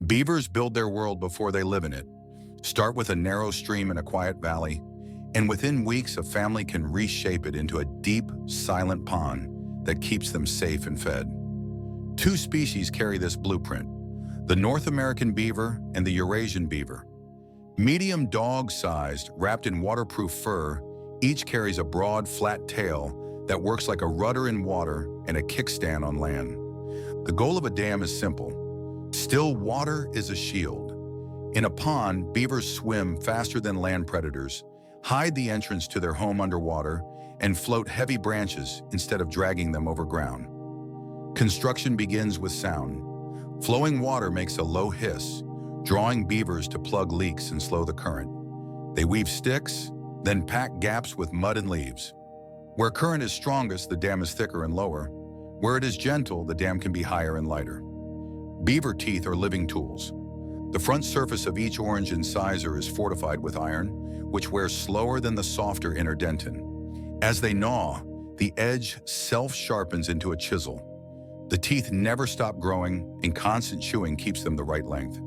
Beavers build their world before they live in it. Start with a narrow stream in a quiet valley, and within weeks a family can reshape it into a deep, silent pond that keeps them safe and fed. Two species carry this blueprint: the North American beaver and the Eurasian beaver. Medium dog-sized, wrapped in waterproof fur, each carries a broad, flat tail that works like a rudder in water and a kickstand on land. The goal of a dam is simple: still water is a shield. In a pond, beavers swim faster than land predators, hide the entrance to their home underwater, and float heavy branches instead of dragging them over ground. Construction begins with sound. Flowing water makes a low hiss, drawing beavers to plug leaks and slow the current. They weave sticks, then pack gaps with mud and leaves. Where current is strongest, the dam is thicker and lower. Where it is gentle, the dam can be higher and lighter. Beaver teeth are living tools. The front surface of each orange incisor is fortified with iron, which wears slower than the softer inner dentin. As they gnaw, the edge self-sharpens into a chisel. The teeth never stop growing, and constant chewing keeps them the right length.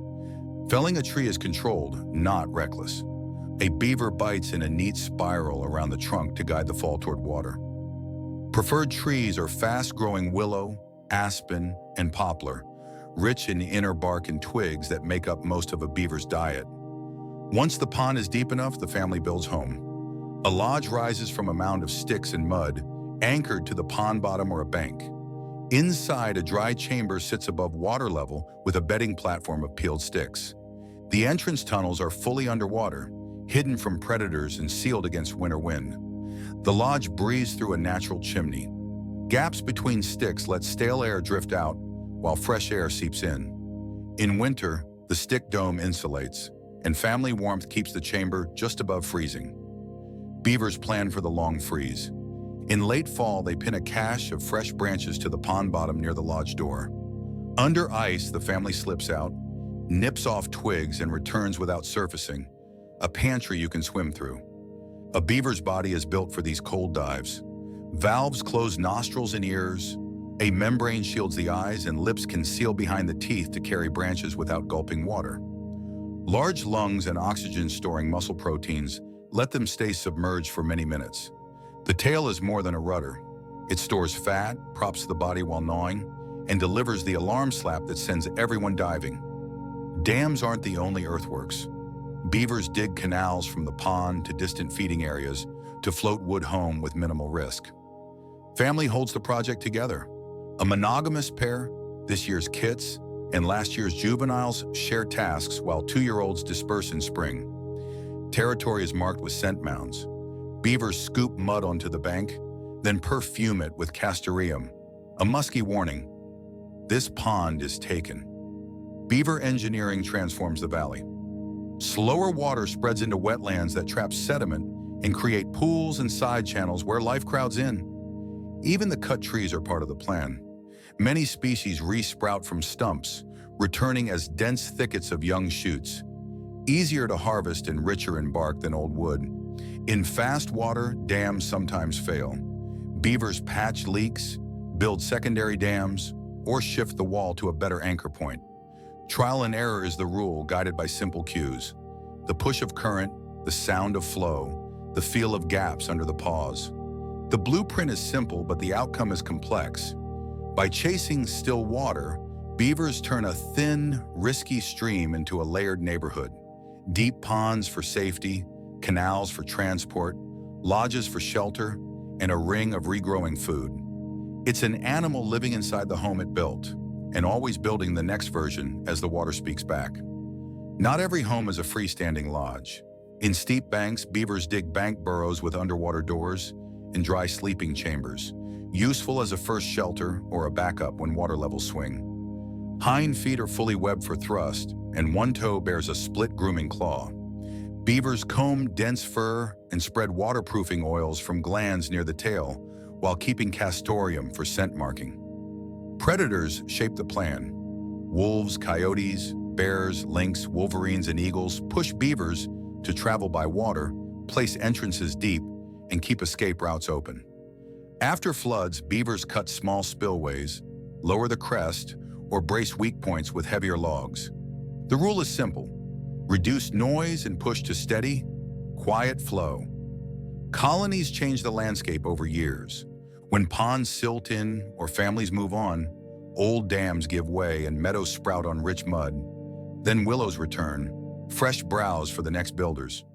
Felling a tree is controlled, not reckless. A beaver bites in a neat spiral around the trunk to guide the fall toward water. Preferred trees are fast-growing willow, aspen, and poplar, rich in inner bark and twigs that make up most of a beaver's diet. Once the pond is deep enough, the family builds home. A lodge rises from a mound of sticks and mud, anchored to the pond bottom or a bank. Inside, a dry chamber sits above water level with a bedding platform of peeled sticks. The entrance tunnels are fully underwater, hidden from predators and sealed against winter wind. The lodge breathes through a natural chimney. Gaps between sticks let stale air drift out while fresh air seeps in. In winter, the stick dome insulates, and family warmth keeps the chamber just above freezing. Beavers plan for the long freeze. In late fall, they pin a cache of fresh branches to the pond bottom near the lodge door. Under ice, the family slips out, nips off twigs, and returns without surfacing, a pantry you can swim through. A beaver's body is built for these cold dives. Valves close nostrils and ears. A membrane shields the eyes, and lips conceal behind the teeth to carry branches without gulping water. Large lungs and oxygen-storing muscle proteins let them stay submerged for many minutes. The tail is more than a rudder. It stores fat, props the body while gnawing, and delivers the alarm slap that sends everyone diving. Dams aren't the only earthworks. Beavers dig canals from the pond to distant feeding areas to float wood home with minimal risk. Family holds the project together. A monogamous pair, this year's kits, and last year's juveniles share tasks while 2-year-olds disperse in spring. Territory is marked with scent mounds. Beavers scoop mud onto the bank, then perfume it with castoreum, a musky warning: this pond is taken. Beaver engineering transforms the valley. Slower water spreads into wetlands that trap sediment and create pools and side channels where life crowds in. Even the cut trees are part of the plan. Many species re-sprout from stumps, returning as dense thickets of young shoots. Easier to harvest and richer in bark than old wood. In fast water, dams sometimes fail. Beavers patch leaks, build secondary dams, or shift the wall to a better anchor point. Trial and error is the rule, guided by simple cues: the push of current, the sound of flow, the feel of gaps under the paws. The blueprint is simple, but the outcome is complex. By chasing still water, beavers turn a thin, risky stream into a layered neighborhood. Deep ponds for safety, canals for transport, lodges for shelter, and a ring of regrowing food. It's an animal living inside the home it built, and always building the next version as the water speaks back. Not every home is a freestanding lodge. In steep banks, beavers dig bank burrows with underwater doors and dry sleeping chambers, useful as a first shelter or a backup when water levels swing. Hind feet are fully webbed for thrust, and one toe bears a split grooming claw. Beavers comb dense fur and spread waterproofing oils from glands near the tail, while keeping castoreum for scent marking. Predators shape the plan. Wolves, coyotes, bears, lynx, wolverines, and eagles push beavers to travel by water, place entrances deep, and keep escape routes open. After floods, beavers cut small spillways, lower the crest, or brace weak points with heavier logs. The rule is simple. Reduce noise and push to steady, quiet flow. Colonies change the landscape over years. When ponds silt in or families move on, old dams give way and meadows sprout on rich mud. Then willows return, fresh browse for the next builders.